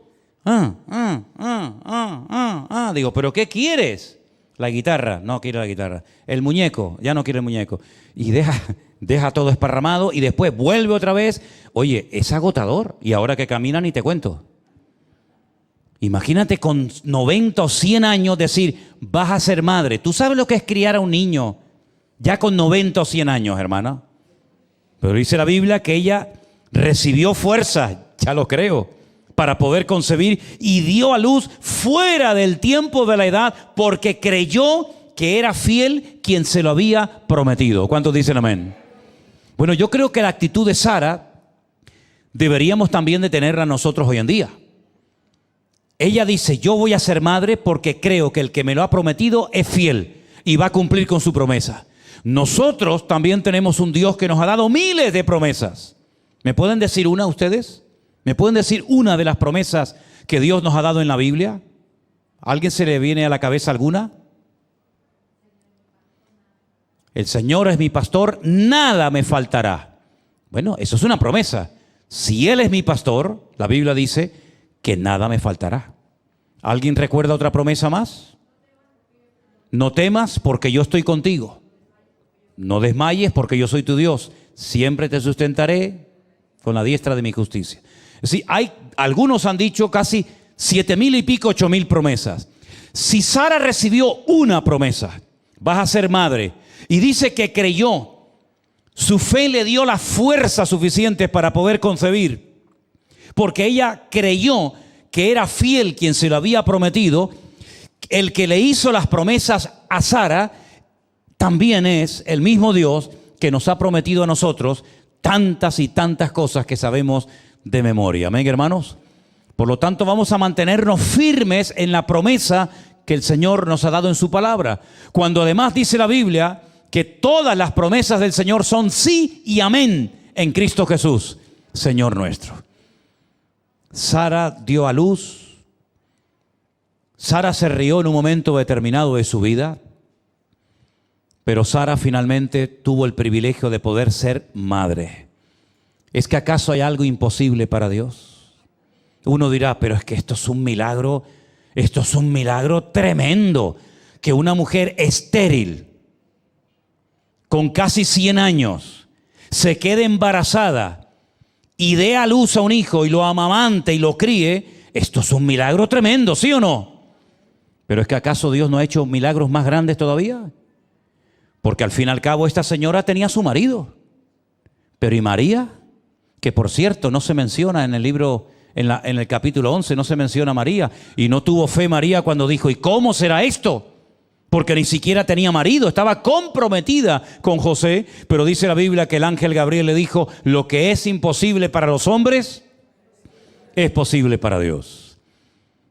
Digo, ¿pero qué quieres? La guitarra, no quiere la guitarra. El muñeco, ya no quiere el muñeco. Y deja todo esparramado y después vuelve otra vez. Oye, es agotador. Y ahora que camina ni te cuento. Imagínate con 90 o 100 años decir, vas a ser madre. ¿Tú sabes lo que es criar a un niño ya con 90 o 100 años, hermana? Pero dice la Biblia que ella recibió fuerzas, ya lo creo, para poder concebir y dio a luz fuera del tiempo de la edad porque creyó que era fiel quien se lo había prometido. ¿Cuántos dicen amén? Bueno, yo creo que la actitud de Sara deberíamos también de tenerla nosotros hoy en día. Ella dice, yo voy a ser madre porque creo que el que me lo ha prometido es fiel y va a cumplir con su promesa. Nosotros también tenemos un Dios que nos ha dado miles de promesas. ¿Me pueden decir una ustedes? ¿Me pueden decir una de las promesas que Dios nos ha dado en la Biblia? ¿A alguien se le viene a la cabeza alguna? El Señor es mi pastor, nada me faltará. Bueno, eso es una promesa. Si Él es mi pastor, la Biblia dice que nada me faltará. ¿Alguien recuerda otra promesa más? No temas porque yo estoy contigo. No desmayes porque yo soy tu Dios. Siempre te sustentaré con la diestra de mi justicia. Es decir, algunos han dicho casi 7,000 y pico, 8,000 promesas. Si Sara recibió una promesa, vas a ser madre, y dice que creyó, su fe le dio la fuerza suficiente para poder concebir, porque ella creyó que era fiel quien se lo había prometido. El que le hizo las promesas a Sara también es el mismo Dios que nos ha prometido a nosotros tantas y tantas cosas que sabemos de memoria. Amén, hermanos. Por lo tanto, vamos a mantenernos firmes en la promesa que el Señor nos ha dado en su palabra. Cuando además dice la Biblia que todas las promesas del Señor son sí y amén en Cristo Jesús, Señor nuestro. Sara dio a luz. Sara se rió en un momento determinado de su vida, pero Sara finalmente tuvo el privilegio de poder ser madre. ¿Es que acaso hay algo imposible para Dios? Uno dirá, pero es que esto es un milagro tremendo, que una mujer estéril, con casi 100 años, se quede embarazada y dé a luz a un hijo y lo amamante y lo críe. Esto es un milagro tremendo, ¿sí o no? Pero es que ¿acaso Dios no ha hecho milagros más grandes todavía? Porque al fin y al cabo esta señora tenía a su marido. Pero ¿y María? Que por cierto no se menciona en el libro, en el capítulo 11, no se menciona a María. Y no tuvo fe María cuando dijo, ¿y cómo será esto? Porque ni siquiera tenía marido, estaba comprometida con José. Pero dice la Biblia que el ángel Gabriel le dijo, lo que es imposible para los hombres es posible para Dios.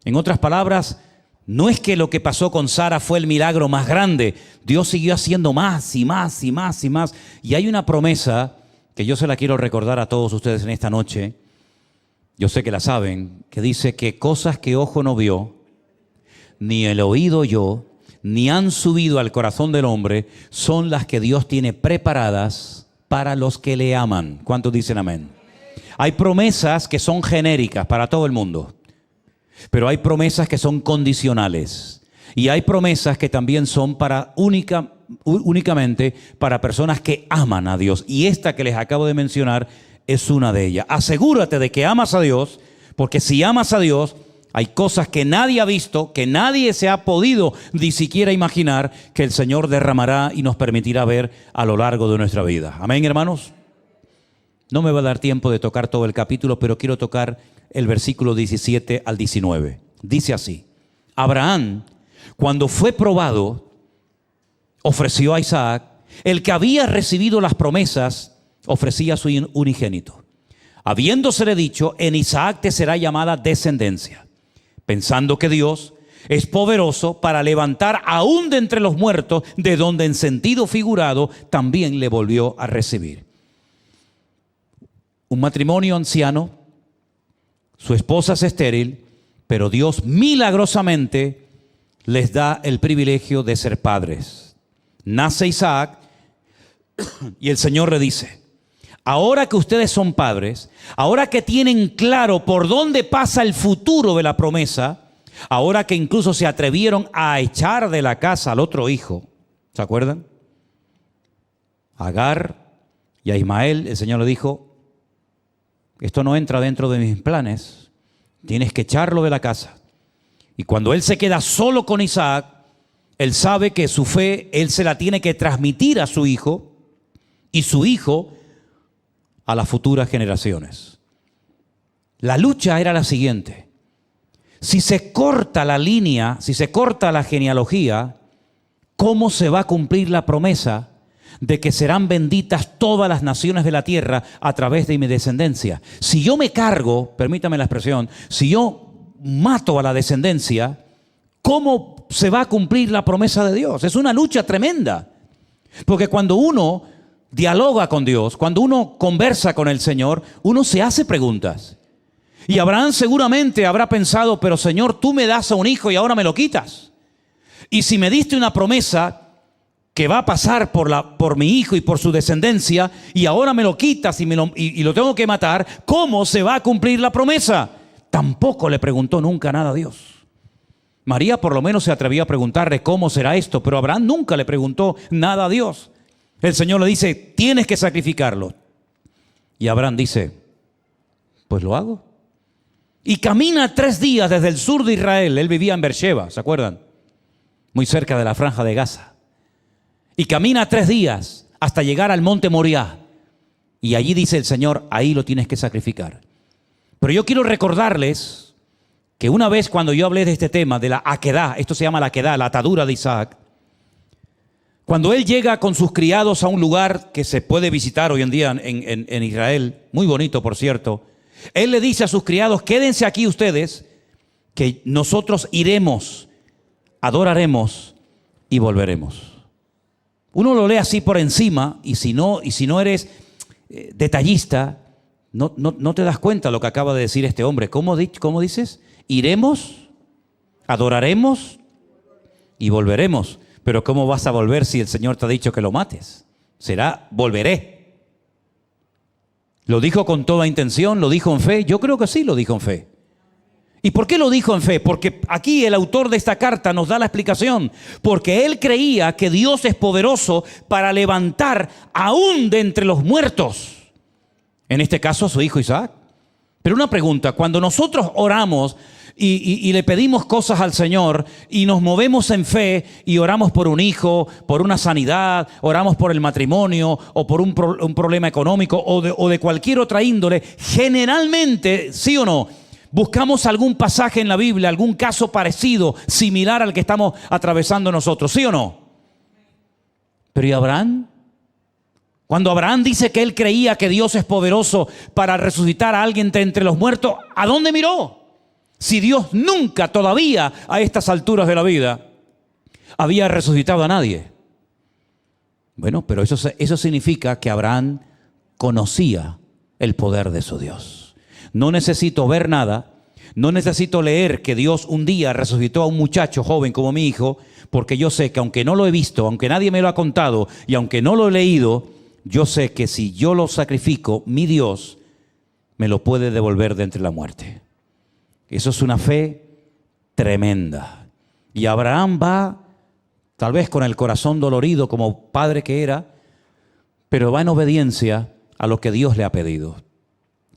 En otras palabras, no es que lo que pasó con Sara fue el milagro más grande. Dios siguió haciendo más y más y más y más. Y hay una promesa que yo se la quiero recordar a todos ustedes en esta noche. Yo sé que la saben, que dice que cosas que ojo no vio, ni el oído oyó, ni han subido al corazón del hombre, son las que Dios tiene preparadas para los que le aman. ¿Cuántos dicen amén? Hay promesas que son genéricas para todo el mundo, pero hay promesas que son condicionales. Y hay promesas que también son únicamente para personas que aman a Dios. Y esta que les acabo de mencionar es una de ellas. Asegúrate de que amas a Dios, porque si amas a Dios, Hay cosas que nadie ha visto, que nadie se ha podido ni siquiera imaginar, que el Señor derramará y nos permitirá ver a lo largo de nuestra vida. Amén, hermanos. No me va a dar tiempo de tocar todo el capítulo, pero quiero tocar el versículo 17 al 19. Dice así: Abraham, cuando fue probado, ofreció a Isaac. El que había recibido las promesas ofrecía a su unigénito, habiéndosele dicho: en Isaac te será llamada descendencia, pensando que Dios es poderoso para levantar aún de entre los muertos, de donde en sentido figurado también le volvió a recibir. Un matrimonio anciano, su esposa es estéril, pero Dios milagrosamente les da el privilegio de ser padres. Nace Isaac y el Señor le dice: ahora que ustedes son padres, ahora que tienen claro por dónde pasa el futuro de la promesa, ahora que incluso se atrevieron a echar de la casa al otro hijo, ¿se acuerdan? A Agar y a Ismael, el Señor le dijo: esto no entra dentro de mis planes, tienes que echarlo de la casa. Y cuando él se queda solo con Isaac, él sabe que su fe, él se la tiene que transmitir a su hijo, y su hijo a las futuras generaciones. La lucha era la siguiente: si se corta la línea, si se corta la genealogía, ¿cómo se va a cumplir la promesa de que serán benditas todas las naciones de la tierra a través de mi descendencia? Si yo me cargo, permítame la expresión, si yo mato a la descendencia, ¿cómo se va a cumplir la promesa de Dios? Es una lucha tremenda, porque cuando uno dialoga con Dios, cuando uno conversa con el Señor, uno se hace preguntas. Y Abraham seguramente habrá pensado: pero Señor, tú me das a un hijo y ahora me lo quitas. Y si me diste una promesa que va a pasar por mi hijo y por su descendencia, y ahora me lo quitas y lo tengo que matar, ¿cómo se va a cumplir la promesa? Tampoco le preguntó nunca nada a Dios. María por lo menos se atrevió a preguntarle: ¿cómo será esto? Pero Abraham nunca le preguntó nada a Dios. El Señor le dice: tienes que sacrificarlo. Y Abraham dice: pues lo hago. Y camina 3 días desde el sur de Israel. Él vivía en Beersheba, ¿se acuerdan? Muy cerca de la franja de Gaza. Y camina 3 días hasta llegar al monte Moriah. Y allí dice el Señor: ahí lo tienes que sacrificar. Pero yo quiero recordarles que una vez cuando yo hablé de este tema, de la aquedá, esto se llama la aquedá, la atadura de Isaac, cuando él llega con sus criados a un lugar que se puede visitar hoy en día en Israel, muy bonito por cierto, él le dice a sus criados: quédense aquí ustedes, que nosotros iremos, adoraremos y volveremos. Uno lo lee así por encima, y si no eres detallista, no te das cuenta lo que acaba de decir este hombre. ¿Cómo dices? Iremos, adoraremos y volveremos. Pero ¿cómo vas a volver si el Señor te ha dicho que lo mates? Será: volveré. ¿Lo dijo con toda intención? ¿Lo dijo en fe? Yo creo que sí lo dijo en fe. ¿Y por qué lo dijo en fe? Porque aquí el autor de esta carta nos da la explicación. Porque él creía que Dios es poderoso para levantar aún de entre los muertos, en este caso a su hijo Isaac. Pero una pregunta: cuando nosotros oramos y le pedimos cosas al Señor y nos movemos en fe y oramos por un hijo, por una sanidad, oramos por el matrimonio o por un problema económico o de cualquier otra índole, generalmente, ¿sí o no?, buscamos algún pasaje en la Biblia, algún caso parecido, similar al que estamos atravesando nosotros, ¿sí o no? Pero ¿y Abraham? Cuando Abraham dice que él creía que Dios es poderoso para resucitar a alguien de entre los muertos, ¿a dónde miró? Si Dios nunca todavía a estas alturas de la vida había resucitado a nadie. Bueno, pero eso significa que Abraham conocía el poder de su Dios. No necesito ver nada, no necesito leer que Dios un día resucitó a un muchacho joven como mi hijo, porque yo sé que aunque no lo he visto, aunque nadie me lo ha contado y aunque no lo he leído, yo sé que si yo lo sacrifico, mi Dios me lo puede devolver de entre la muerte. Eso es una fe tremenda. Y Abraham va, tal vez con el corazón dolorido como padre que era, pero va en obediencia a lo que Dios le ha pedido.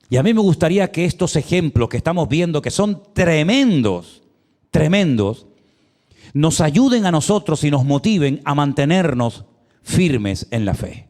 Y a mí me gustaría que estos ejemplos que estamos viendo, que son tremendos, tremendos, nos ayuden a nosotros y nos motiven a mantenernos firmes en la fe.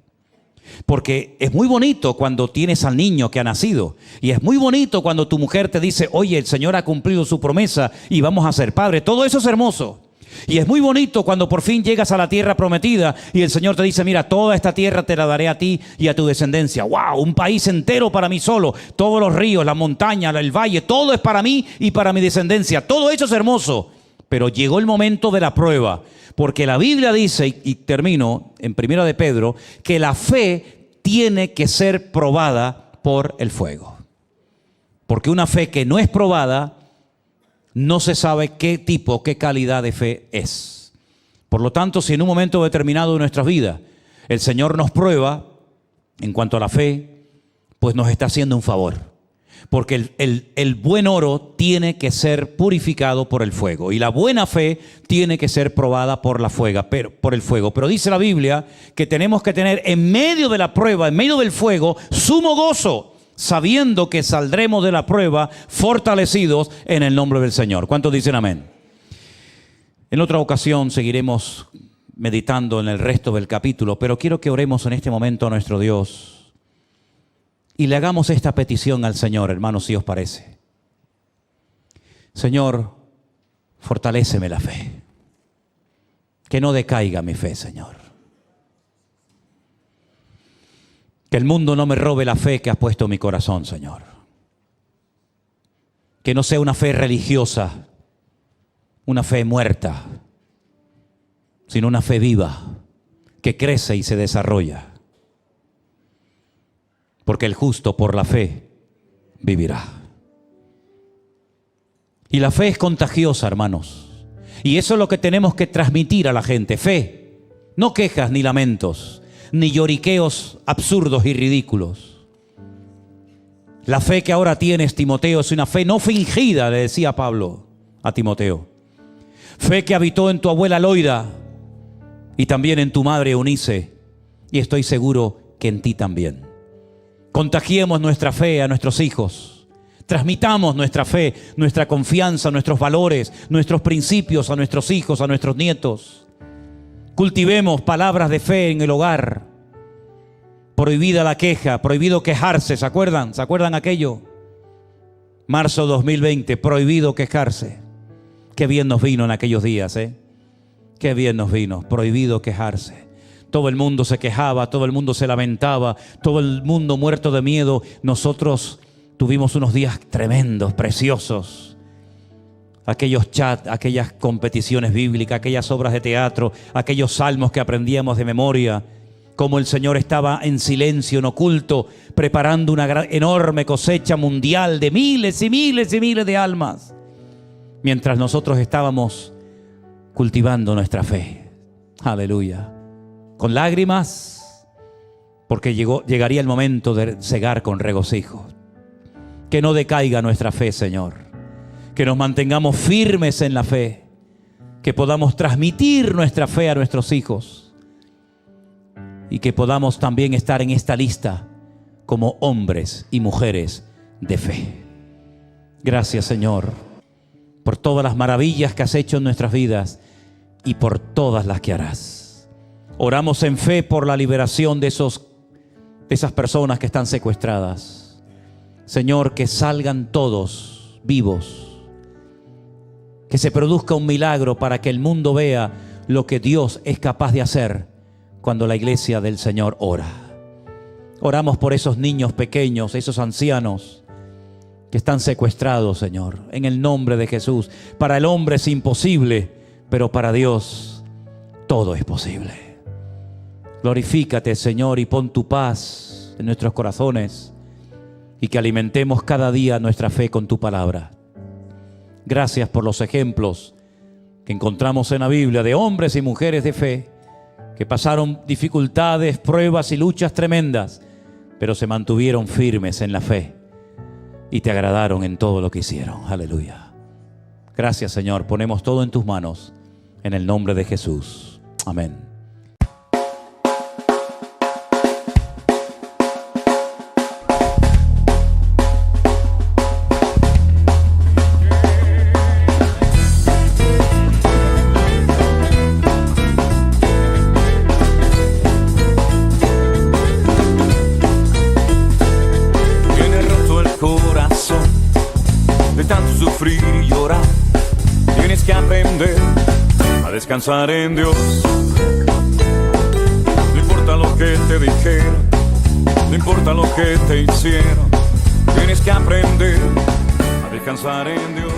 Porque es muy bonito cuando tienes al niño que ha nacido. Y es muy bonito cuando tu mujer te dice, oye, el Señor ha cumplido su promesa y vamos a ser padres. Todo eso es hermoso. Y es muy bonito cuando por fin llegas a la tierra prometida y el Señor te dice, mira, toda esta tierra te la daré a ti y a tu descendencia. ¡Wow! Un país entero para mí solo. Todos los ríos, la montaña, el valle, todo es para mí y para mi descendencia. Todo eso es hermoso. Pero llegó el momento de la prueba. Porque la Biblia dice, y termino en 1 de Pedro, que la fe tiene que ser probada por el fuego. Porque una fe que no es probada, no se sabe qué tipo, qué calidad de fe es. Por lo tanto, si en un momento determinado de nuestras vidas el Señor nos prueba en cuanto a la fe, pues nos está haciendo un favor. Porque el buen oro tiene que ser purificado por el fuego. Y la buena fe tiene que ser probada por el fuego. Pero dice la Biblia que tenemos que tener en medio de la prueba, en medio del fuego, sumo gozo, sabiendo que saldremos de la prueba fortalecidos en el nombre del Señor. ¿Cuántos dicen amén? En otra ocasión seguiremos meditando en el resto del capítulo, pero quiero que oremos en este momento a nuestro Dios y le hagamos esta petición al Señor, hermanos, si os parece. Señor, fortaléceme la fe. Que no decaiga mi fe, Señor. Que el mundo no me robe la fe que has puesto en mi corazón, Señor. Que no sea una fe religiosa, una fe muerta, sino una fe viva, que crece y se desarrolla. Porque el justo por la fe vivirá. Y la fe es contagiosa, hermanos. Y eso es lo que tenemos que transmitir a la gente. Fe, no quejas ni lamentos, ni lloriqueos absurdos y ridículos. La fe que ahora tienes, Timoteo, es una fe no fingida, le decía Pablo a Timoteo. Fe que habitó en tu abuela Loida y también en tu madre Eunice, y estoy seguro que en ti también. Contagiemos nuestra fe a nuestros hijos. Transmitamos nuestra fe, nuestra confianza, nuestros valores, nuestros principios a nuestros hijos, a nuestros nietos. Cultivemos palabras de fe en el hogar. Prohibida la queja, prohibido quejarse. ¿Se acuerdan? ¿Se acuerdan aquello? Marzo 2020, prohibido quejarse. Qué bien nos vino en aquellos días, ¿eh? Qué bien nos vino, prohibido quejarse. Todo el mundo se quejaba, todo el mundo se lamentaba, todo el mundo muerto de miedo. Nosotros tuvimos unos días tremendos, preciosos. Aquellos chats, aquellas competiciones bíblicas, aquellas obras de teatro, aquellos salmos que aprendíamos de memoria. Como el Señor estaba en silencio, en oculto, preparando una enorme cosecha mundial de miles y miles y miles de almas. Mientras nosotros estábamos cultivando nuestra fe. Aleluya. Con lágrimas, porque llegaría el momento de cegar con regocijo. Que no decaiga nuestra fe, Señor. Que nos mantengamos firmes en la fe. Que podamos transmitir nuestra fe a nuestros hijos. Y que podamos también estar en esta lista como hombres y mujeres de fe. Gracias, Señor, por todas las maravillas que has hecho en nuestras vidas y por todas las que harás. Oramos en fe por la liberación de esas personas que están secuestradas. Señor, que salgan todos vivos. Que se produzca un milagro para que el mundo vea lo que Dios es capaz de hacer cuando la iglesia del Señor ora. Oramos por esos niños pequeños, esos ancianos que están secuestrados, Señor, en el nombre de Jesús. Para el hombre es imposible, pero para Dios todo es posible. Glorifícate, Señor, y pon tu paz en nuestros corazones y que alimentemos cada día nuestra fe con tu palabra. Gracias por los ejemplos que encontramos en la Biblia de hombres y mujeres de fe que pasaron dificultades, pruebas y luchas tremendas, pero se mantuvieron firmes en la fe y te agradaron en todo lo que hicieron. Aleluya. Gracias, Señor. Ponemos todo en tus manos en el nombre de Jesús. Amén. que aprender a descansar en Dios. No importa lo que te dijeron, no importa lo que te hicieron, tienes que aprender a descansar en Dios.